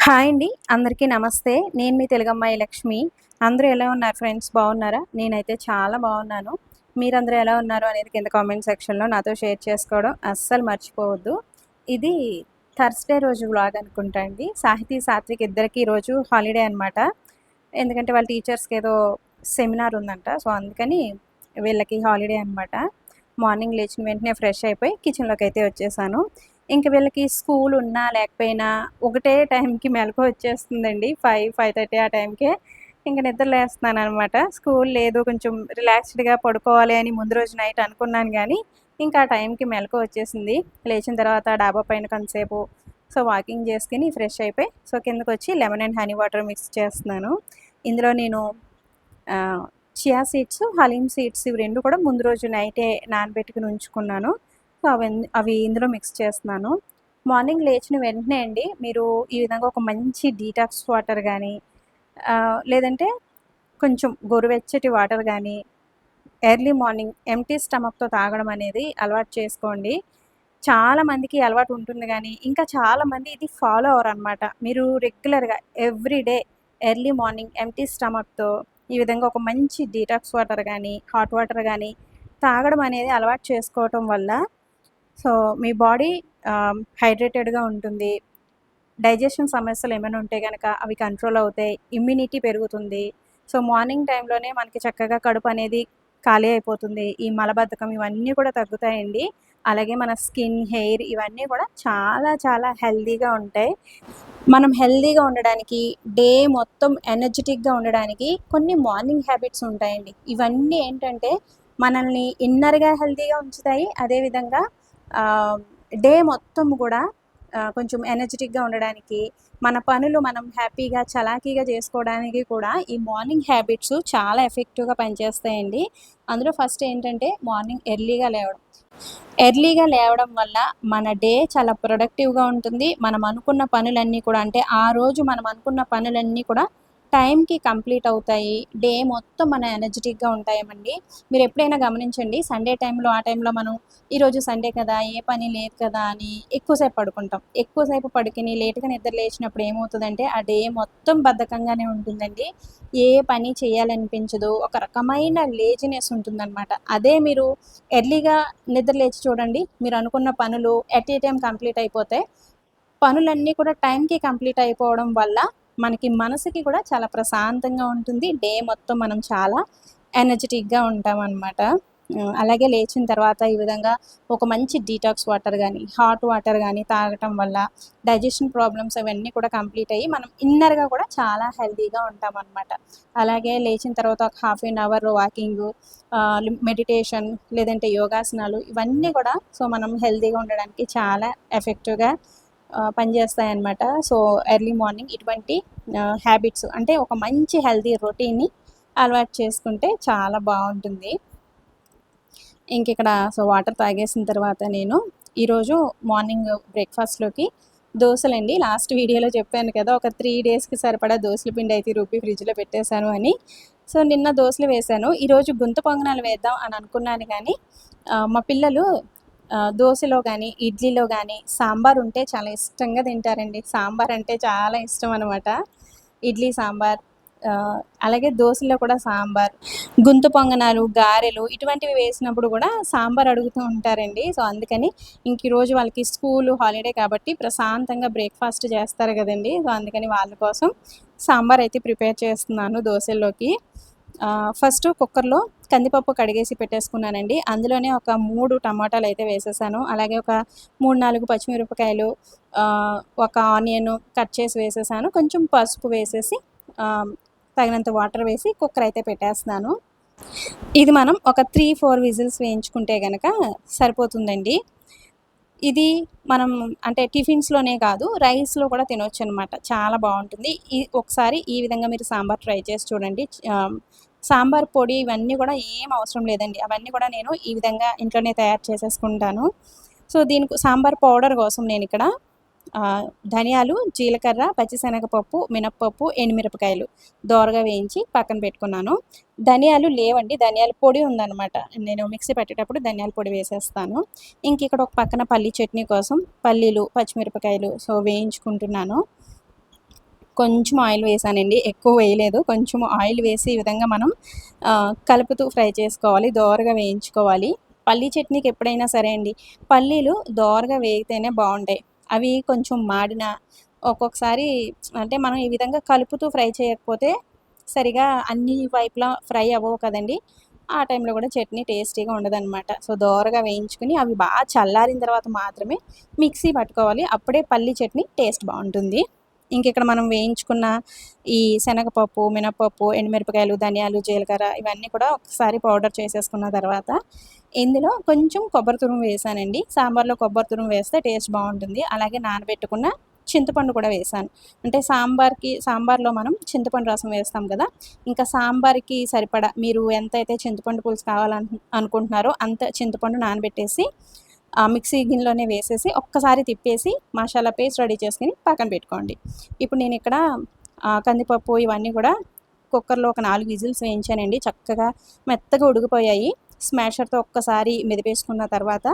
Hi అండి. అందరికీ నమస్తే. నేను మీ తెలుగమ్మాయి లక్ష్మి. అందరూ ఎలా ఉన్నారు ఫ్రెండ్స్, బాగున్నారా? నేనైతే చాలా బాగున్నాను. మీరందరూ ఎలా ఉన్నారు అనేది కింద కామెంట్ సెక్షన్‌లో నాతో షేర్ చేసుకోవడం అస్సలు మర్చిపోవద్దు. ఇది థర్స్‌డే రోజు వ్లాగ్ అనుకుంటా అండి. సాహితీ, సాత్విక్ ఇద్దరికీ ఈరోజు హాలిడే అనమాట. ఎందుకంటే వాళ్ళ టీచర్స్‌కి ఏదో సెమినార్ ఉందంట. సో, అందుకని వీళ్ళకి హాలిడే అనమాట. మార్నింగ్ లేచిన వెంటనే ఫ్రెష్ అయిపోయి కిచెన్‌లోకైతే వచ్చేసాను. ఇంక వీళ్ళకి స్కూల్ ఉన్నా లేకపోయినా ఒకటే టైంకి మెలకువ వచ్చేస్తుందండి. 5, 5:30 ఆ టైంకే ఇంక నిద్ర లేస్తున్నాననమాట. స్కూల్ లేదు, కొంచెం రిలాక్స్డ్‌గా పడుకోవాలి అని ముందు రోజు నైట్ అనుకున్నాను గానీ, ఇంకా ఆ టైంకి మెలకువ వచ్చేసింది. లేచిన తర్వాత డాబా పైన కొంతసేపు వాకింగ్ చేసుకొని ఫ్రెష్ అయిపోయి కిందకొచ్చి lemon and honey water mix చేస్తున్నాను. ఇందులో నేను చియా సీడ్స్, హలీమ్ సీడ్స్ ఇవి 2 కూడా ముందు రోజు నైటే నానబెట్టుకొని ఉంచుకున్నాను. సో, అవి ఇందులో మిక్స్ చేస్తున్నాను. మార్నింగ్ లేచిన వెంటనే అండి మీరు ఈ విధంగా ఒక మంచి డీటాక్స్ వాటర్ గానీ, లేదంటే కొంచెం గోరువెచ్చటి వాటర్ గానీ, ఎర్లీ మార్నింగ్ ఎంప్టీ స్టమక్‌తో తాగడం అనేది అలవాటు చేసుకోండి. చాలామందికి అలవాటు ఉంటుంది గానీ, ఇంకా చాలామంది ఇది ఫాలో అవ్వరనమాట. మీరు రెగ్యులర్‌గా every day early morning empty స్టమక్‌తో ఈ విధంగా ఒక మంచి డీటాక్స్ వాటర్ గానీ, హాట్ వాటర్ గానీ తాగడం అనేది అలవాటు చేసుకోవటం వల్ల మీ బాడీ హైడ్రేటెడ్‌గా ఉంటుంది. డైజెషన్ సమస్యలు ఏమైనా ఉంటే గనక అవి కంట్రోల్ అవుతాయి. ఇమ్యూనిటీ పెరుగుతుంది. మార్నింగ్ టైంలోనే మనకి చక్కగా కడుపు అనేది ఖాళీ అయిపోతుంది. ఈ మలబద్ధకం ఇవన్నీ కూడా తగ్గుతాయండి. అలాగే మన స్కిన్, హెయిర్ ఇవన్నీ కూడా చాలా చాలా హెల్తీగా ఉంటాయి. మనం హెల్తీగా ఉండడానికి, డే మొత్తం ఎనర్జిటిక్‌గా ఉండడానికి కొన్ని మార్నింగ్ హ్యాబిట్స్ ఉంటాయండి. ఇవన్నీ ఏంటంటే మనల్ని ఇన్నర్‌గా హెల్తీగా ఉంచుతాయి. అదేవిధంగా డే మొత్తం కూడా కొంచెం ఎనర్జిటిక్‌గా ఉండడానికి, మన పనులు మనం హ్యాపీగా, చలాకీగా చేసుకోవడానికి కూడా ఈ మార్నింగ్ హ్యాబిట్స్ చాలా ఎఫెక్టివ్‌గా పనిచేస్తాయండి. అందులో ఫస్ట్ ఏంటంటే మార్నింగ్ ఎర్లీగా లేవడం. ఎర్లీగా లేవడం వల్ల మన డే చాలా ప్రొడక్టివ్‌గా ఉంటుంది. మనం అనుకున్న పనులన్నీ కూడా అంటే ఆ రోజు మనం అనుకున్న పనులన్నీ కూడా టైంకి కంప్లీట్ అవుతాయి. డే మొత్తం మనం ఎనర్జిటిక్‌గా ఉంటామండి. మీరు ఎప్పుడైనా గమనించండి, సండే టైంలో ఆ టైంలో మనం ఈరోజు సండే కదా, ఏ పని లేదు కదా అని ఎక్కువసేపు పడుకుంటాం. ఎక్కువసేపు పడుకుని లేట్‌గా నిద్ర లేచినప్పుడు ఏమవుతదంటే ఆ డే మొత్తం బద్ధకంగానే ఉంటుందండి. ఏ పని చేయాలనిపించదు. ఒక రకమైన లేజినెస్ ఉంటుందనమాట. అదే మీరు ఎర్లీగా నిద్ర లేచి చూడండి, మీరు అనుకున్న పనులు ఎట్ ఏ టైమ్ కంప్లీట్ అయిపోతాయి. పనులన్నీ కూడా టైంకి కంప్లీట్ అయిపోవడం వల్ల మనకి మనసుకి కూడా చాలా ప్రశాంతంగా ఉంటుంది. డే మొత్తం మనం చాలా ఎనర్జిటిక్‌గా ఉంటామనమాట. అలాగే లేచిన తర్వాత ఈ విధంగా ఒక మంచి డీటాక్స్ వాటర్ గానీ, హాట్ వాటర్ గానీ తాగటం వల్ల డైజెషన్ ప్రాబ్లమ్స్ అవన్నీ కూడా కంప్లీట్ అయ్యి మనం ఇన్నర్‌గా కూడా చాలా హెల్తీగా ఉంటామనమాట. అలాగే లేచిన తర్వాత ఒక half an hour walking, meditation లేదంటే యోగాసనాలు ఇవన్నీ కూడా మనం హెల్తీగా ఉండడానికి చాలా ఎఫెక్టివ్‌గా పనిచేస్తాయన్నమాట. ఎర్లీ మార్నింగ్ ఇటువంటి హ్యాబిట్స్ అంటే ఒక మంచి హెల్తీ రొటీన్‌ని అలవాటు చేసుకుంటే చాలా బావుంటుంది. ఇంకిక్కడ వాటర్ తాగేసిన తర్వాత నేను ఈరోజు మార్నింగ్ బ్రేక్‌ఫాస్ట్‌లోకి దోసలండి. లాస్ట్ వీడియోలో చెప్పాను కదా, ఒక 3 డేస్‌కి సరిపడా దోసల పిండి అయితే రుబ్బి ఫ్రిడ్జ్‌లో పెట్టేశాను అని. నిన్న దోసలు వేశాను. ఈరోజు గుంత పొంగనాలు వేద్దాం అని అనుకున్నాను గానీ, మా పిల్లలు దోసలో గానీ, ఇడ్లీలో గానీ సాంబార్ ఉంటే చాలా ఇష్టంగా తింటారండి. సాంబార్ అంటే చాలా ఇష్టం అనమాట. ఇడ్లీ సాంబార్, అలాగే దోసలో కూడా సాంబార్, గుంత పొంగనాలు, గారెలు ఇటువంటివి వేసినప్పుడు కూడా సాంబార్ అడుగుతూ ఉంటారండి. అందుకని ఈరోజు వాళ్ళకి స్కూలు హాలిడే కాబట్టి ప్రశాంతంగా బ్రేక్‌ఫాస్ట్ చేస్తారు కదండీ! అందుకని వాళ్ళ కోసం సాంబార్ అయితే ప్రిపేర్ చేస్తున్నాను దోసల్లోకి. ఫస్ట్ కుక్కర్‌లో కందిపప్పు కడిగేసి పెట్టేసుకున్నానండి. అందులోనే ఒక 3 టమాటాలు అయితే వేసేసాను. అలాగే ఒక 3, 4 పచ్చిమిరపకాయలు, ఒక ఆనియన్ కట్ చేసి వేసేసాను. కొంచెం పసుపు వేసేసి తగినంత వాటర్ వేసి కుక్కర్ అయితే పెట్టేస్తున్నాను. ఇది మనం ఒక 3, 4 విజిల్స్ వేయించుకుంటే గనక సరిపోతుందండి. ఇది మనం అంటే టిఫిన్స్‌లోనే కాదు, రైస్‌లో కూడా తినొచ్చనమాట. చాలా బావుంటుంది. ఒకసారి ఈ విధంగా మీరు సాంబార్ ట్రై చేసి చూడండి. సాంబార్ పొడి ఇవన్నీ కూడా ఏం అవసరం లేదండి. అవన్నీ కూడా నేను ఈ విధంగా ఇంట్లోనే తయారు చేసేసుకుంటాను. దీనికి సాంబార్ పౌడర్ కోసం నేనిక్కడ ధనియాలు, జీలకర్ర, పచ్చిశనగపప్పు, మినప్పప్పు, ఎండుమిరపకాయలు దోరగా వేయించి పక్కన పెట్టుకున్నాను. ధనియాలు లేవండి. ధనియాల పొడి ఉందనమాట. నేను మిక్సీ పట్టేటప్పుడు ధనియాల పొడి వేసేస్తాను. ఇక్కడ ఒక పక్కన పల్లీ చట్నీ కోసం పల్లీలు, పచ్చిమిరపకాయలు వేయించుకుంటున్నాను. కొంచెం ఆయిల్ వేసానండి, ఎక్కువ వేయలేదు. కొంచెం ఆయిల్ వేసి ఈ విధంగా మనం కలుపుతూ ఫ్రై చేసుకోవాలి, దోరగా వేయించుకోవాలి. పల్లీ చట్నీకి ఎప్పుడైనా సరే అండి, పల్లీలు దోరగా వేగితేనే బాగుంటాయి. అవి కొంచెం మాడిన ఒక్కొక్కసారి అంటే మనం ఈ విధంగా కలుపుతూ ఫ్రై చేయకపోతే సరిగా అన్ని వైపులా ఫ్రై అవ్వవు కదండి. ఆ టైంలో కూడా చట్నీ టేస్టీగా ఉండదనమాట. సో దోరగా వేయించుకుని అవి బాగా చల్లారిన తర్వాత మాత్రమే మిక్సీ పట్టుకోవాలి, అప్పుడే పల్లీ చట్నీ టేస్ట్ బాగుంటుంది. ఇక్కడ మనం వేయించుకున్న ఈ శనగపప్పు, మినపప్పు, ఎండుమిరపకాయలు, ధనియాలు, జీలకర్ర ఇవన్నీ కూడా ఒకసారి పౌడర్ చేసేసుకున్న తర్వాత ఇందులో కొంచెం కొబ్బరి తురుము వేసానండి. సాంబార్లో కొబ్బరి తురుము వేస్తే టేస్ట్ బాగుంటుంది. అలాగే నానబెట్టుకున్న చింతపండు కూడా వేసాను. అంటే సాంబార్లో మనం చింతపండు రసం వేస్తాం కదా, ఇంకా సాంబార్కి సరిపడా మీరు ఎంతైతే చింతపండు పులుసు అనుకుంటున్నారో అంత చింతపండు నానబెట్టేసి మిక్సీ గిన్నెలోనే వేసేసి ఒక్కసారి తిప్పేసి మసాలా పేస్ట్ రెడీ చేసుకుని పక్కన పెట్టుకోండి. ఇప్పుడు నేను ఇక్కడ కందిపప్పు ఇవన్నీ కూడా కుక్కర్లో ఒక 4 విజిల్స్ వేయించానండి. చక్కగా మెత్తగా ఉడికిపోయాయి. స్మాషర్తో ఒక్కసారి మెదిపేసుకున్న తర్వాత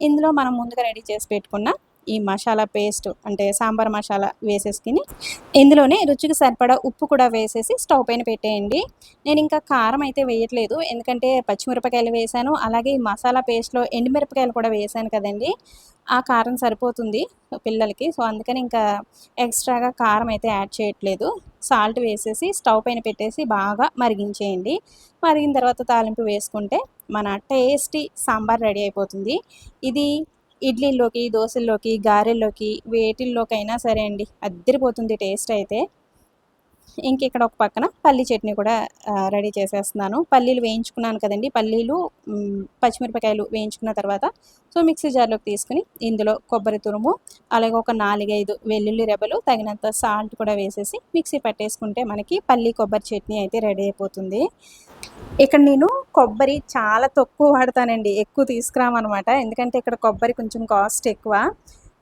ఇందులో మనం ముందుగా రెడీ చేసి పెట్టుకున్న ఈ మసాలా పేస్ట్ అంటే సాంబార్ మసాలా వేసేసుకుని ఇందులోనే రుచికి సరిపడా ఉప్పు కూడా వేసేసి స్టవ్ పైన పెట్టేయండి. నేను ఇంకా కారం అయితే వేయట్లేదు, ఎందుకంటే పచ్చిమిరపకాయలు వేసాను, అలాగే ఈ మసాలా పేస్ట్లో ఎండుమిరపకాయలు కూడా వేసాను కదండి, ఆ కారం సరిపోతుంది పిల్లలకి. సో అందుకని ఇంకా ఎక్స్ట్రాగా కారం అయితే యాడ్ చేయట్లేదు. సాల్ట్ వేసేసి స్టవ్ పైన పెట్టేసి బాగా మరిగించేయండి. మరిగిన తర్వాత తాలింపు వేసుకుంటే మన టేస్టీ సాంబార్ రెడీ అయిపోతుంది. ఇది ఇడ్లీలోకి, దోశల్లోకి, గారెల్లోకి వేటిల్లోకైనా సరే అండి అద్దిరిపోతుంది టేస్ట్ అయితే. ఇక్కడ ఒక పక్కన పల్లీ చట్నీ కూడా రెడీ చేసేస్తున్నాను. పల్లీలు వేయించుకున్నాను కదండి, పల్లీలు పచ్చిమిరపకాయలు వేయించుకున్న తర్వాత సో మిక్సీ జార్లోకి తీసుకుని ఇందులో కొబ్బరి తురుము, అలాగే ఒక 4-5 వెల్లుల్లి రెబ్బలు, తగినంత సాల్ట్ కూడా వేసేసి మిక్సీ పట్టేసుకుంటే మనకి పల్లీ కొబ్బరి చట్నీ అయితే రెడీ అయిపోతుంది. ఇక్కడ నేను కొబ్బరి చాలా తక్కువ వాడతానండి, ఎక్కువ తీసుకురామనమాట. ఎందుకంటే ఇక్కడ కొబ్బరి కొంచెం కాస్ట్ ఎక్కువ.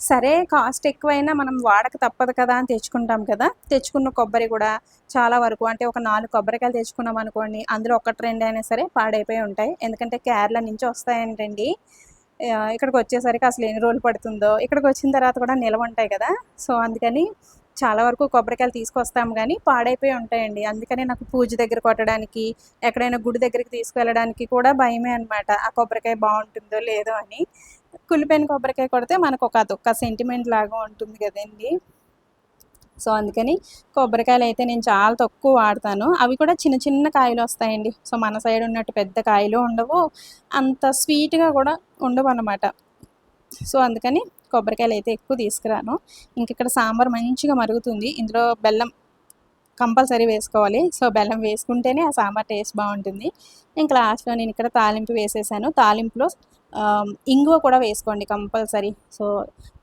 సరే కాస్ట్ ఎక్కువైనా మనం వాడక తప్పదు కదా అని తెచ్చుకుంటాం కదా, తెచ్చుకున్న కొబ్బరి కూడా చాలా వరకు అంటే ఒక 4 కొబ్బరికాయలు తెచ్చుకున్నాం అనుకోండి, అందులో 1-2 అయినా సరే పాడైపోయి ఉంటాయి. ఎందుకంటే కేరళ నుంచి వస్తాయంటండి. ఇక్కడికి వచ్చేసరికి అసలు ఎన్ని రోజులు పడుతుందో, ఇక్కడికి వచ్చిన తర్వాత కూడా నిల్వ ఉంటాయి కదా, సో అందుకని చాలా వరకు కొబ్బరికాయలు తీసుకొస్తాం కానీ పాడైపోయి ఉంటాయండి. అందుకని నాకు పూజ దగ్గర కొట్టడానికి, ఎక్కడైనా గుడి దగ్గరికి తీసుకువెళ్ళడానికి కూడా భయమే అనమాట, ఆ కొబ్బరికాయ బాగుంటుందో లేదో అని. కుళ్ళిపోయిన కొబ్బరికాయ కొడితే మనకు అదొక సెంటిమెంట్ లాగా ఉంటుంది కదండి. సో అందుకని కొబ్బరికాయలు అయితే నేను చాలా తక్కువ వాడతాను. అవి కూడా చిన్న చిన్న కాయలు వస్తాయండి. సో మన సైడ్ ఉన్నట్టు పెద్ద కాయలు ఉండవు, అంత స్వీట్గా కూడా ఉండవు అన్నమాట. సో అందుకని కొబ్బరికాయలు అయితే ఎక్కువ తీసుకురాను. ఇక్కడ సాంబార్ మంచిగా మరుగుతుంది, ఇందులో బెల్లం కంపల్సరీ వేసుకోవాలి. సో బెల్లం వేసుకుంటేనే ఆ సాంబార్ టేస్ట్ బాగుంటుంది. లాస్ట్లో నేను ఇక్కడ తాలింపు వేసేసాను. తాలింపులో ఇంగువ కూడా వేసుకోండి కంపల్సరీ. సో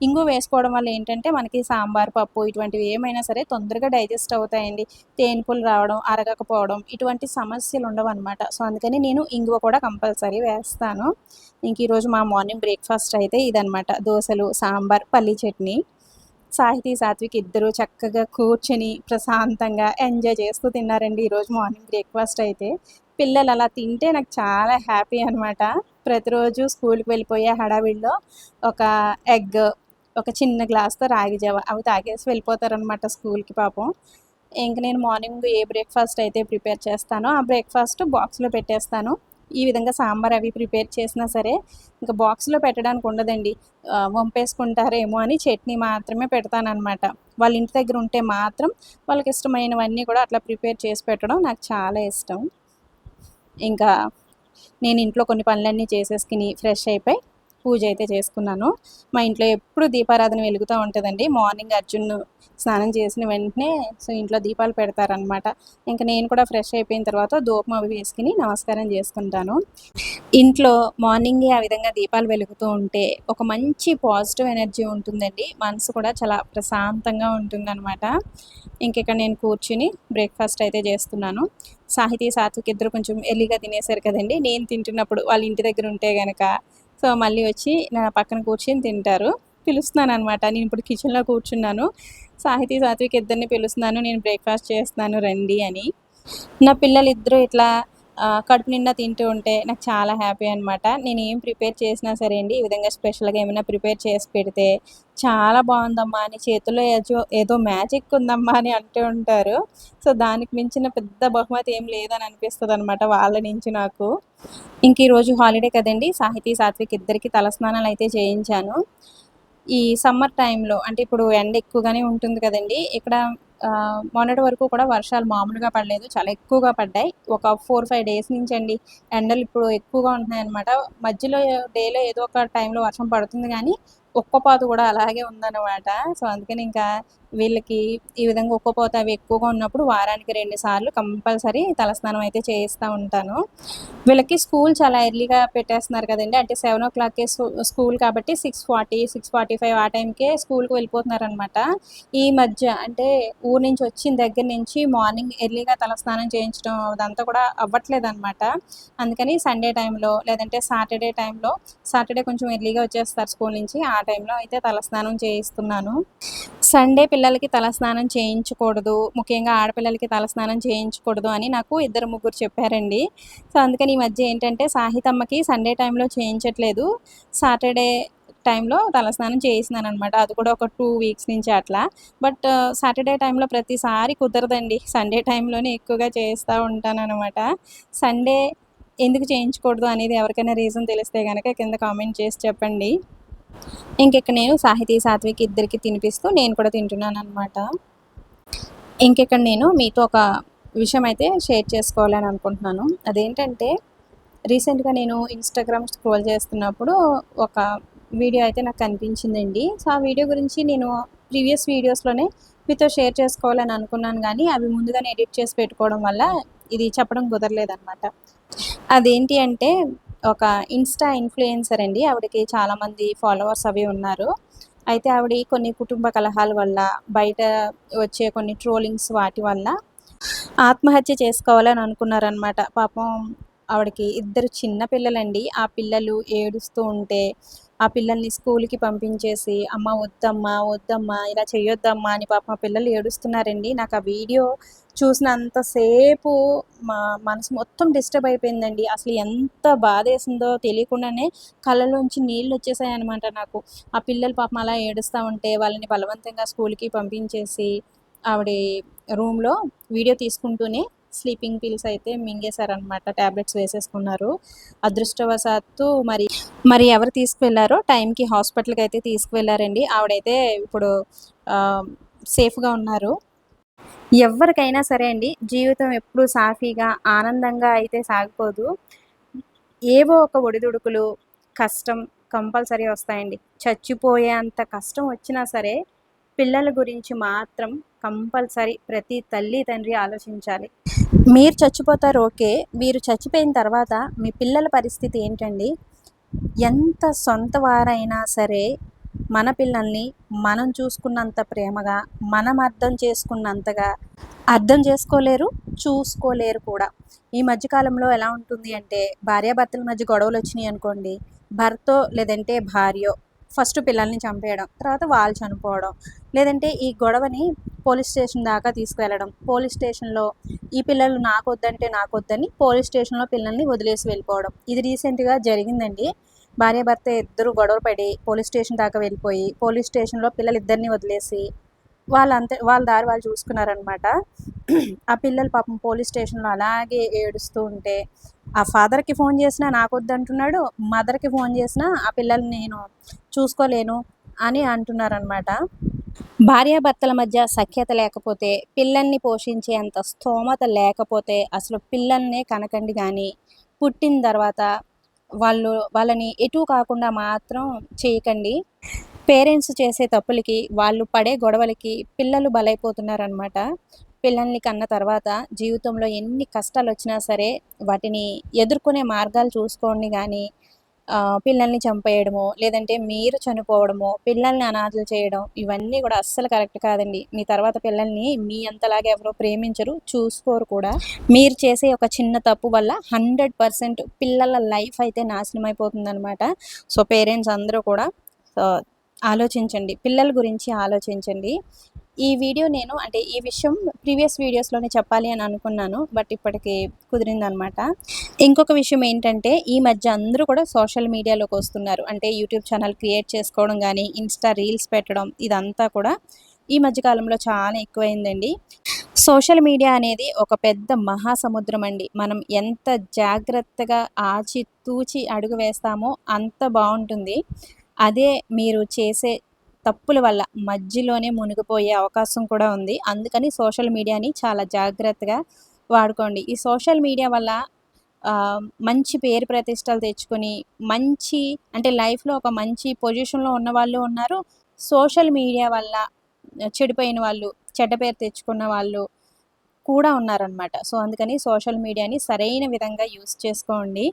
ఇంగువ వేసుకోవడం వల్ల ఏంటంటే మనకి సాంబార్, పప్పు ఇటువంటివి ఏమైనా సరే తొందరగా డైజెస్ట్ అవుతాయండి. తేన్పులు రావడం, అరగకపోవడం ఇటువంటి సమస్యలు ఉండవన్నమాట. సో అందుకని నేను ఇంగువ కూడా కంపల్సరీ వేస్తాను. ఈరోజు మా మార్నింగ్ బ్రేక్ఫాస్ట్ అయితే ఇదనమాట, దోశలు, సాంబార్, పల్లీ చట్నీ. సాహితీ, సాత్విక్ ఇద్దరు చక్కగా కూర్చొని ప్రశాంతంగా ఎంజాయ్ చేస్తూ తిన్నారండి ఈరోజు మార్నింగ్ బ్రేక్ఫాస్ట్ అయితే. పిల్లలు అలా తింటే నాకు చాలా హ్యాపీ అనమాట. ప్రతిరోజు స్కూల్కి వెళ్ళిపోయే హడావిడిలో ఒక ఎగ్, ఒక చిన్న గ్లాస్తో రాగి జావ అవి తాగేసి వెళ్ళిపోతారనమాట స్కూల్కి పాపం. నేను మార్నింగ్ ఏ బ్రేక్ఫాస్ట్ అయితే ప్రిపేర్ చేస్తానో ఆ బ్రేక్ఫాస్ట్ బాక్స్లో పెట్టేస్తాను. ఈ విధంగా సాంబార్ అవి ప్రిపేర్ చేసినా సరే ఇంకా బాక్స్లో పెట్టడానికి ఉండదండి, వంపేసుకుంటారేమో అని చట్నీ మాత్రమే పెడతానమాట. వాళ్ళ ఇంటి దగ్గర ఉంటే మాత్రం వాళ్ళకి ఇష్టమైనవన్నీ కూడా అట్లా ప్రిపేర్ చేసి పెట్టడం నాకు చాలా ఇష్టం. నేను ఇంట్లో కొన్ని పనులన్నీ చేసేసుకుని ఫ్రెష్ అయిపోయి పూజ అయితే చేసుకున్నాను. మా ఇంట్లో ఎప్పుడు దీపారాధన వెలుగుతూ ఉంటుందండి. మార్నింగ్ అర్జున్ స్నానం చేసిన వెంటనే సో ఇంట్లో దీపాలు పెడతారనమాట. నేను కూడా ఫ్రెష్ అయిపోయిన తర్వాత ధూపం అవి వేసుకుని నమస్కారం చేసుకుంటాను. ఇంట్లో మార్నింగే ఆ విధంగా దీపాలు వెలుగుతూ ఉంటే ఒక మంచి పాజిటివ్ ఎనర్జీ ఉంటుందండి, మనసు కూడా చాలా ప్రశాంతంగా ఉంటుందన్నమాట. ఇక్కడ నేను కూర్చుని బ్రేక్ఫాస్ట్ అయితే చేస్తున్నాను. సాహితీ, సాత్విక్ ఇద్దరు కొంచెం ఎర్లీగా తినేశారు కదండి. నేను తింటున్నప్పుడు వాళ్ళ ఇంటి దగ్గర ఉంటే కనుక సో మళ్ళీ వచ్చి నా పక్కన కూర్చొని తింటారు. పిలుస్తున్నాను అనమాట, నేను ఇప్పుడు కిచెన్లో కూర్చున్నాను. సాహితీ, సాత్విక్ ఇద్దరిని పిలుస్తున్నాను, నేను బ్రేక్ఫాస్ట్ చేస్తున్నాను రండి అని. నా పిల్లలు ఇద్దరు ఇట్లా కడుపు నిండా తింటూ ఉంటే నాకు చాలా హ్యాపీ అనమాట. నేను ఏం ప్రిపేర్ చేసినా సరే అండి, ఈ విధంగా స్పెషల్‌గా ఏమైనా ప్రిపేర్ చేసి పెడితే, చాలా బావుందమ్మా నీ చేతుల్లో ఏదో మ్యాజిక్ ఉందమ్మా అని అంటూ ఉంటారు. సో, దానికి మించిన పెద్ద బహుమతి ఏం లేదని అనిపిస్తదనమాట వాళ్ళ నుంచి నాకు. ఇంక ఈరోజు హాలిడే కదండీ! సాహితీ, సాత్విక్ ఇద్దరికీ తలస్నానాలయితే చేయించాను. ఈ సమ్మర్ టైంలో అంటే ఇప్పుడు ఎండ ఎక్కువగానే ఉంటుంది కదండీ! ఇక్కడ మొన్నటి వరకు కూడా వర్షాలు మామూలుగా పడలేదు. చాలా ఎక్కువగా పడ్డాయి. ఒక 4, 5 డేస్ నుంచండి ఎండలు ఇప్పుడు ఎక్కువగా ఉంటున్నాయన్నమాట. మధ్యలో డేలో ఏదో ఒక టైంలో వర్షం పడుతుంది గానీ, ఉక్కపోత కూడా అలాగే ఉందన్నమాట. సో, అందుకని ఇంకా వీళ్ళకి ఈ విధంగా ఉక్కపోత అవి ఎక్కువగా ఉన్నప్పుడు వారానికి 2 సార్లు కంపల్సరీ తలస్నానం అయితే చేయిస్తా ఉంటాను. వీళ్ళకి స్కూల్ చాలా ఎర్లీగా పెట్టేస్తున్నారు కదండీ! అంటే 7:00కే స్కూల్ కాబట్టి 6:40, 6:45 ఆ టైంకే స్కూల్‌కి వెళ్ళిపోతున్నారనమాట. ఈ మధ్య అంటే ఊరు నుంచి వచ్చిన దగ్గర నుంచి మార్నింగ్ ఎర్లీగా తలస్నానం చేయించడం అదంతా కూడా అవ్వట్లేదనమాట. అందుకని సండే టైంలో లేదంటే సాటర్డే టైంలో, సాటర్డే కొంచెం ఎర్లీగా వచ్చేస్తారు స్కూల్ నుంచి. ఆ టైంలో అయితే తలస్నానం చేయిస్తున్నాను. సండే పిల్లలకి తలస్నానం చేయించకూడదు. ముఖ్యంగా ఆడపిల్లలకి తలస్నానం చేయించకూడదు అని నాకు ఇద్దరు, ముగ్గురు చెప్పారండి. సో, అందుకని ఈ మధ్య ఏంటంటే సాహితమ్మకి సండే టైంలో చేయించట్లేదు. సాటర్డే టైంలో తలస్నానం చేయిస్తున్నాననమాట. అది కూడా ఒక 2 వీక్స్ నుంచి అట్లా. బట్ సాటర్డే టైంలో ప్రతిసారి కుదరదండి. సండే టైంలోనే ఎక్కువగా చేయిస్తా ఉంటాననమాట. సండే ఎందుకు చేయించకూడదు అనేది ఎవరికైనా రీజన్ తెలిస్తే గనక కింద కామెంట్ చేసి చెప్పండి. ఇంకిక్కడ నేను సాహితీ, సాత్విక్ ఇద్దరికి తినిపిస్తూ నేను కూడా తింటున్నాననమాట. ఇంకిక్కడ నేను మీతో ఒక విషయం అయితే షేర్ చేసుకోవాలని అనుకుంటున్నాను. అదేంటంటే రీసెంట్‌గా నేను ఇన్‌స్టాగ్రామ్ స్క్రోల్ చేస్తున్నప్పుడు ఒక వీడియో అయితే నాకు కనిపించిందండి. సో, ఆ వీడియో గురించి నేను ప్రీవియస్ వీడియోస్‌లోనే మీతో షేర్ చేసుకోవాలని అనుకున్నాను గానీ, అవి ముందుగానే ఎడిట్ చేసి పెట్టుకోవడం వల్ల ఇది చెప్పడం కుదరలేదనమాట. అదేంటి అంటే ఒక ఇన్‌స్టా ఇన్‌ఫ్లుయెన్సర్ అండి. ఆవిడకి చాలామంది ఫాలోవర్స్ అవి ఉన్నారు. అయితే ఆవిడ కొన్ని కుటుంబ కలహాల వల్ల, బయట వచ్చే కొన్ని ట్రోలింగ్స్ వాటి వల్ల ఆత్మహత్య చేసుకోవాలని అనుకున్నారనమాట. పాపం ఆవిడకి ఇద్దరు చిన్న పిల్లలండి. ఆ పిల్లలు ఏడుస్తూ ఉంటే, ఆ పిల్లల్ని స్కూలుకి పంపించేసి, "అమ్మ వద్దమ్మా, వద్దమ్మా ఇలా చెయ్యొద్దమ్మా" అని పాపం ఆ పిల్లలు ఏడుస్తున్నారండి. నాకు ఆ వీడియో చూసినంత సేపు మా మనసు మొత్తం డిస్టర్బ్ అయిపోయిందండి. అసలు ఎంత బాధేసిందో తెలియకుండానే కళ్ళలోంచి నీళ్ళొచ్చేసాయనమాట నాకు. ఆ పిల్లలు పాపం అలా ఏడుస్తా ఉంటే, వాళ్ళని బలవంతంగా స్కూలుకి పంపించేసి, ఆవిడ రూమ్‌లో వీడియో తీసుకుంటూనే స్లీపింగ్ పిల్స్ అయితే మింగేశారనమాట. టాబ్లెట్స్ వేసేసుకున్నారు. అదృష్టవశాత్తు మరి ఎవరు తీసుకువెళ్లారో టైంకి హాస్పిటల్‌కైతే తీసుకువెళ్లారండి. ఆవిడైతే ఇప్పుడు ఆహ్, సేఫ్‌గా ఉన్నారు. ఎవ్వరికైనా సరే అండి జీవితం ఎప్పుడూ సాఫీగా, ఆనందంగా అయితే సాగిపోదు. ఏవో ఒక ఒడిదుడుకులు, కష్టం కంపల్సరీ వస్తాయండి. చచ్చిపోయేంత కష్టం వచ్చినా సరే, పిల్లల గురించి మాత్రం కంపల్సరీ ప్రతి తల్లి, తండ్రి ఆలోచించాలి. మీరు చచ్చిపోతారు ఓకే. మీరు చచ్చిపోయిన తర్వాత మీ పిల్లల పరిస్థితి ఏంటండి? ఎంత సొంత వారైనా సరే, మన పిల్లల్ని మనం చూసుకున్నంత ప్రేమగా, మనం అర్థం చేసుకున్నంతగా అర్థం చేసుకోలేరు, చూసుకోలేరు కూడా. ఈ మధ్య కాలంలో ఎలా ఉంటుంది అంటే, భార్యాభర్తల మధ్య గొడవలొచ్చినియి అనుకోండి, భర్తో లేదంటే భార్యో ఫస్ట్ పిల్లల్ని చంపేయడం, తర్వాత వాళ్ళు చనిపోవడం. లేదంటే ఈ గొడవని పోలీస్ స్టేషన్ దాకా తీసుకువెళ్ళడం. పోలీస్ స్టేషన్‌లో ఈ పిల్లలు నాకొద్దని పోలీస్ స్టేషన్‌లో పిల్లల్ని వదిలేసి వెళ్ళిపోవడం. ఇది రీసెంట్‌గా జరిగిందండి. భార్యాభర్త ఇద్దరు గొడవ పడి పోలీస్ స్టేషన్ దాకా వెళ్ళిపోయి, పోలీస్ స్టేషన్‌లో పిల్లలిద్దరిని వదిలేసి వాళ్ళ దారి వాళ్ళు చూసుకున్నారనమాట. ఆ పిల్లలు పాపం పోలీస్ స్టేషన్‌లో అలాగే ఏడుస్తూ ఉంటే, ఆ ఫాదర్‌కి ఫోన్ చేసినా నాకొద్దంటున్నాడు. మదర్‌కి ఫోన్ చేసినా ఆ పిల్లల్ని నేను చూసుకోలేను అని అంటున్నారనమాట. భార్యాభర్తల మధ్య సఖ్యత లేకపోతే, పిల్లల్ని పోషించేంత స్థోమత లేకపోతే అసలు పిల్లల్నే కనకండి గానీ, పుట్టిన తర్వాత వాళ్ళని ఎటూ కాకుండా మాత్రం చేయకండి. పేరెంట్స్ చేసే తప్పులకి, వాళ్ళు పడే గొడవలకి పిల్లలు బలైపోతున్నారనమాట. పిల్లల్ని కన్న తర్వాత జీవితంలో ఎన్ని కష్టాలొచ్చినా సరే, వాటిని ఎదుర్కొనే మార్గాలు చూసుకోండి గానీ, పిల్లల్ని చంపేయడమో, లేదంటే మీరు చనిపోవడమో, పిల్లల్ని అనాథలు చేయడం, ఇవన్నీ గూడా అస్సలు కరెక్ట్ కాదండి. మీ తర్వాత పిల్లల్ని మీ అంతలాగా ఎవరు ప్రేమించరు, చూసుకోరు కూడా. మీరు చేసే ఒక చిన్న తప్పు వల్ల 100% పిల్లల లైఫ్ అయితే నాశనమైపోతుందనమాట. సో, పేరెంట్స్ అందరూ కూడా ఆలోచించండి. పిల్లల గురించి ఆలోచించండి. ఈ వీడియో నేను అంటే ఈ విషయం ప్రీవియస్ వీడియోస్‌లోనే చెప్పాలి అని అనుకున్నాను. బట్ ఇప్పటికి కుదిరిందనమాట. ఇంకొక విషయం ఏంటంటే ఈ మధ్య అందరూ కూడా సోషల్ మీడియాలోకొస్తున్నారు. అంటే యూట్యూబ్ ఛానల్ క్రియేట్ చేసుకోవడం గానీ, ఇన్‌స్టా రీల్స్ పెట్టడం ఇదంతా కూడా ఈ మధ్య కాలంలో చాలా ఎక్కువైందండి. సోషల్ మీడియా అనేది ఒక పెద్ద మహాసముద్రం అండి. మనం ఎంత జాగ్రత్తగా ఆచితూచి అడుగు వేస్తామో అంత బావుంటుంది. అదే మీరు చేసే తప్పుల వల్ల మధ్యలోనే మునిగిపోయే అవకాశం కూడా ఉంది. అందుకని సోషల్ మీడియాని చాలా జాగ్రత్తగా వాడుకోండి. ఈ సోషల్ మీడియా వల్ల మంచి పేరు ప్రతిష్టలు తెచ్చుకొని, మంచి అంటే లైఫ్‌లో ఒక మంచి పొజిషన్‌లో ఉన్నవాళ్ళు ఉన్నారు. సోషల్ మీడియా వల్ల చెడిపోయిన వాళ్ళు, చెడ్డ పేరు తెచ్చుకున్న వాళ్ళు కూడా ఉన్నారనమాట. సో, అందుకని సోషల్ మీడియాని సరైన విధంగా యూజ్ చేసుకోండి.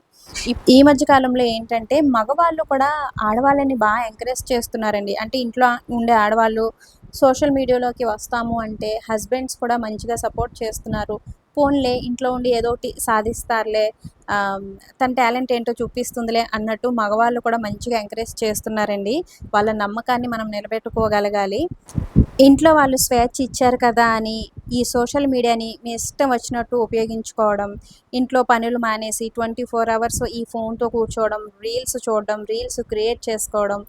ఈ మధ్య కాలంలో ఏంటంటే మగవాళ్ళు కూడా ఆడవాళ్ళని ఎంకరేజ్ చేస్తున్నారండి. అంటే ఇంట్లో ఉండే ఆడవాళ్ళు సోషల్ మీడియాలోకి వస్తాము అంటే హస్బెండ్స్ కూడా మంచిగా సపోర్ట్ చేస్తున్నారు. పోన్లే ఇంట్లో ఉండి ఏదో ఒకటి సాధిస్తారులే, ఆహ్, తన టాలెంట్ ఏంటో చూపిస్తుందిలే అన్నట్టు మగవాళ్ళు కూడా మంచిగా ఎంకరేజ్ చేస్తున్నారండి. వాళ్ళ నమ్మకాన్ని మనం నిలబెట్టుకోగలగాలి. ఇంట్లో వాళ్ళు స్వేచ్ఛ ఇచ్చారు కదా అని ఈ సోషల్ మీడియాని మీ ఇష్టం వచ్చినట్టు ఉపయోగించుకోవడం, ఇంట్లో పనులు మానేసి 24 అవర్స్ ఈ ఫోన్‌తో కూర్చోవడం, రీల్స్ చూడడం, రీల్స్ క్రియేట్ చేసుకోవడం,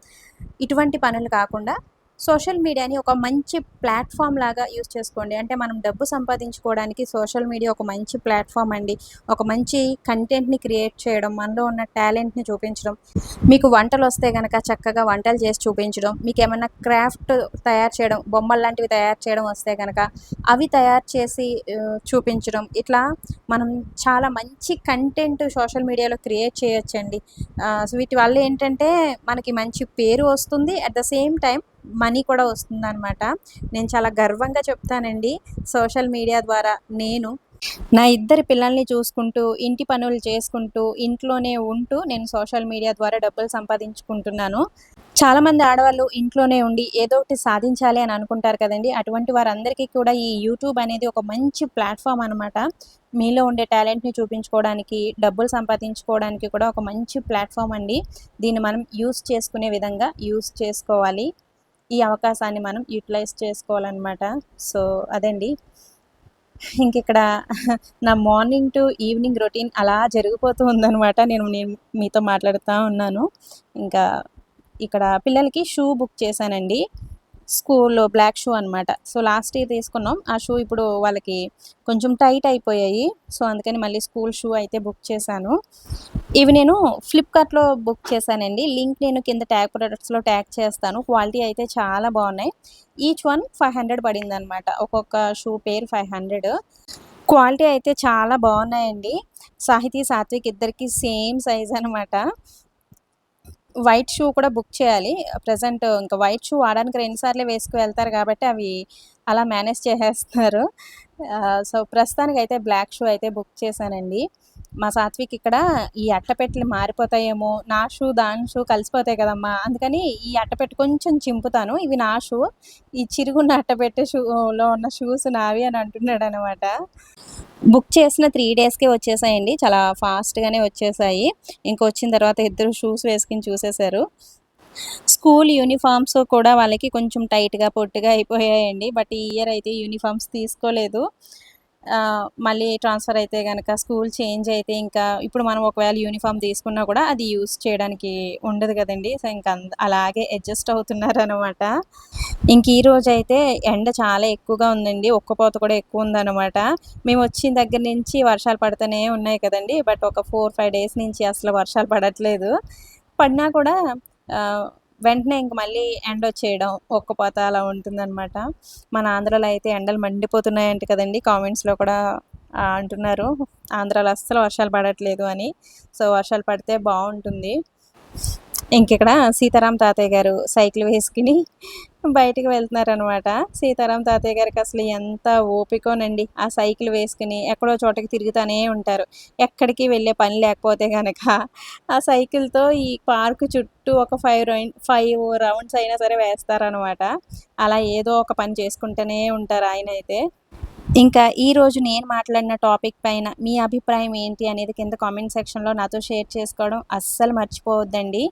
ఇటువంటి పనులు కాకుండా సోషల్ మీడియాని ఒక మంచి ప్లాట్‌ఫార్మ్ లాగా యూజ్ చేసుకోండి. అంటే మనం డబ్బు సంపాదించుకోవడానికి సోషల్ మీడియా ఒక మంచి ప్లాట్‌ఫార్మ్ అండి. ఒక మంచి కంటెంట్‌ని క్రియేట్ చేయడం, మనలో ఉన్న టాలెంట్‌ని చూపించడం. మీకు వంటలొస్తే గనక చక్కగా వంటలు చేసి చూపించడం, మీకేమన్నా క్రాఫ్ట్ తయారు చేయడం, బొమ్మల్లాంటివి తయారు చేయడం వస్తే గనక అవి తయారు చేసి చూపించడం. ఇట్లా మనం చాలా మంచి కంటెంట్ సోషల్ మీడియాలో క్రియేట్ చేయొచ్చండి. వీటి వల్ల ఏంటంటే మనకి మంచి పేరు వస్తుంది. At the same time money కూడా వస్తుందనమాట. నేను చాలా గర్వంగా చెప్తానండి. సోషల్ మీడియా ద్వారా నేను నా ఇద్దరి పిల్లల్ని చూసుకుంటూ, ఇంటి పనులు చేసుకుంటూ, ఇంట్లోనే ఉంటూ నేను సోషల్ మీడియా ద్వారా డబ్బులు సంపాదించుకుంటున్నాను. చాలామంది ఆడవాళ్ళు ఇంట్లోనే ఉండి ఏదో ఒకటి సాధించాలి అని అనుకుంటారు కదండీ! అటువంటి వారందరికీ కూడా ఈ యూట్యూబ్ అనేది ఒక మంచి ప్లాట్‌ఫార్మ్ అనమాట. మీలో ఉండే టాలెంట్‌ని చూపించుకోవడానికి, డబ్బులు సంపాదించుకోవడానికి కూడా ఒక మంచి ప్లాట్‌ఫార్మ్ అండి. దీన్ని మనం యూజ్ చేసుకునే విధంగా యూజ్ చేసుకోవాలి. ఈ అవకాశాన్ని మనం యుటిలైజ్ చేసుకోవాలనమాట. సో, అదండి. ఇంకిక్కడ నా మార్నింగ్ టు ఈవినింగ్ రొటీన్ అలా జరిగిపోతూ ఉందనమాట. నేను నేను మీతో మాట్లాడుతా ఉన్నాను. ఇంకా ఇక్కడ పిల్లలకి షూ బుక్ చేశానండి. స్కూల్‌లో బ్లాక్ షూ అనమాట. సో, లాస్ట్ ఇయర్ తీసుకున్నాం. ఆ షూ ఇప్పుడు వాళ్ళకి కొంచెం టైట్ అయిపోయాయి. సో, అందుకని మళ్ళీ స్కూల్ షూ అయితే బుక్ చేశాను. ఇవి నేను ఫ్లిప్‌కార్ట్‌లో బుక్ చేశానండి. లింక్ నేను కింద ట్యాగ్ ప్రొడక్ట్స్‌లో ట్యాగ్ చేస్తాను. క్వాలిటీ అయితే చాలా బావున్నాయి. Each one 500 పడిందనమాట. ఒక్కొక్క షూ పేరు 500. క్వాలిటీ అయితే చాలా బావున్నాయండి. సాహితీ, సాత్విక్ ఇద్దరికీ సేమ్ సైజ్ అనమాట. వైట్ షూ కూడా బుక్ చేయాలి. ప్రెజెంట్ ఇంక వైట్ షూ వారానికి 2 సార్లే వేసుకు వెళ్తారు కాబట్టి అవి అలా మేనేజ్ చేసేస్తున్నారు. సో, ప్రస్తుతానికైతే బ్లాక్ షూ అయితే బుక్ చేశానండి. మా సాత్విక్ ఇక్కడ ఈ అట్టపెట్టెలు మారిపోతాయేమో, నా షూ, దాని షూ కలిసిపోతాయి కదమ్మా! అందుకని ఈ అట్టపెట్టె కొంచెం చింపుతాను. ఇవి నా షూ. ఈ చిరుగున్న అట్టపెట్టె షూలో ఉన్న షూస్ నావి అని అంటున్నాడనమాట. బుక్ చేసిన 3 డేస్‌కే వచ్చేసాయండి. చాలా ఫాస్ట్‌గానే వచ్చేసాయి. ఇంకొచ్చిన తర్వాత ఇద్దరు షూస్ వేసుకొని చూసేశారు. స్కూల్ యూనిఫార్మ్స్ కూడా వాళ్ళకి కొంచెం టైట్‌గా, పొట్టిగా అయిపోయాయండి. బట్ ఈ ఇయర్ అయితే యూనిఫార్మ్స్ తీసుకోలేదు. మళ్ళీ ట్రాన్స్‌ఫర్ అయితే గనక స్కూల్ చేంజ్ అయితే ఇంకా ఇప్పుడు మనం ఒకవేళ యూనిఫార్మ్ తీసుకున్నా కూడా అది యూజ్ చేయడానికి ఉండదు గదండీ! సో, ఇంక అలాగే అడ్జస్ట్ అవుతున్నారనమాట. ఇంక ఈరోజైతే ఎండ చాలా ఎక్కువగా ఉందండి. ఉక్కపోత కూడా ఎక్కువుందనమాట. మేమొచ్చిన దగ్గర నుంచి వర్షాలు పడతానే ఉన్నాయి కదండీ! బట్ ఒక 4, 5 డేస్ నుంచి అసలు వర్షాలు పడట్లేదు. పడినా కూడా ఆహ్, వెంటనే ఇంక మళ్ళీ ఎండొచ్చేయడం, ఉక్కపోత అలా ఉంటుందనమాట. మన ఆంధ్రాలో అయితే ఎండలు మండిపోతున్నాయంట కదండీ! కామెంట్స్‌లో కూడా అంటున్నారు. ఆంధ్రాలో అస్సలు వర్షాలు పడట్లేదు అని. సో, వర్షాలు పడితే బావుంటుంది. ఇంకిక్కడ సీతారాం తాతయ్య గారు సైకిల్ వేసుకొని బయటికి వెళ్తున్నారనమాట. సీతారాం తాతయ్య గారికి అసలు ఎంత ఓపికోనండి. ఆ సైకిల్ వేసుకొని ఎక్కడో చోటకి తిరుగుతానే ఉంటారు. ఎక్కడికి వెళ్ళే పని లేకపోతే గనక ఆ సైకిల్‌తో ఈ పార్క్ చుట్టూ ఒక 5 రౌండ్స్ అయినా సరే వేస్తారనమాట. అలా ఏదో ఒక పని చేసుకుంటూనే ఉంటారు ఆయనైతే. ఇంకా ఈరోజు నేను మాట్లాడిన టాపిక్ పైన మీ అభిప్రాయం ఏంటి అనేది కింద కామెంట్ సెక్షన్లో నాతో షేర్ చేసుకోవడం అస్సలు మర్చిపోవద్దండి.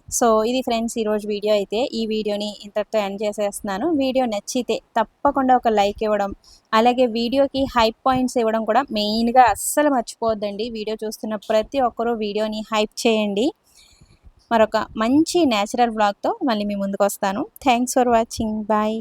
సో ఇది ఫ్రెండ్స్ ఈరోజు వీడియో అయితే ఈ వీడియోని ఇంతటితో ఎండ్ చేసేస్తున్నాను. వీడియో నచ్చితే తప్పకుండా ఒక లైక్ ఇవ్వడం, అలాగే వీడియోకి హైప్ పాయింట్స్ ఇవ్వడం కూడా మెయిన్గా అస్సలు మర్చిపోవద్దండి. వీడియో చూస్తున్న ప్రతి ఒక్కరూ వీడియోని హైప్ చేయండి. మరొక మంచి నేచురల్ వ్లాగ్తో మళ్ళీ మీ ముందుకు వస్తాను. Thanks for watching. బాయ్.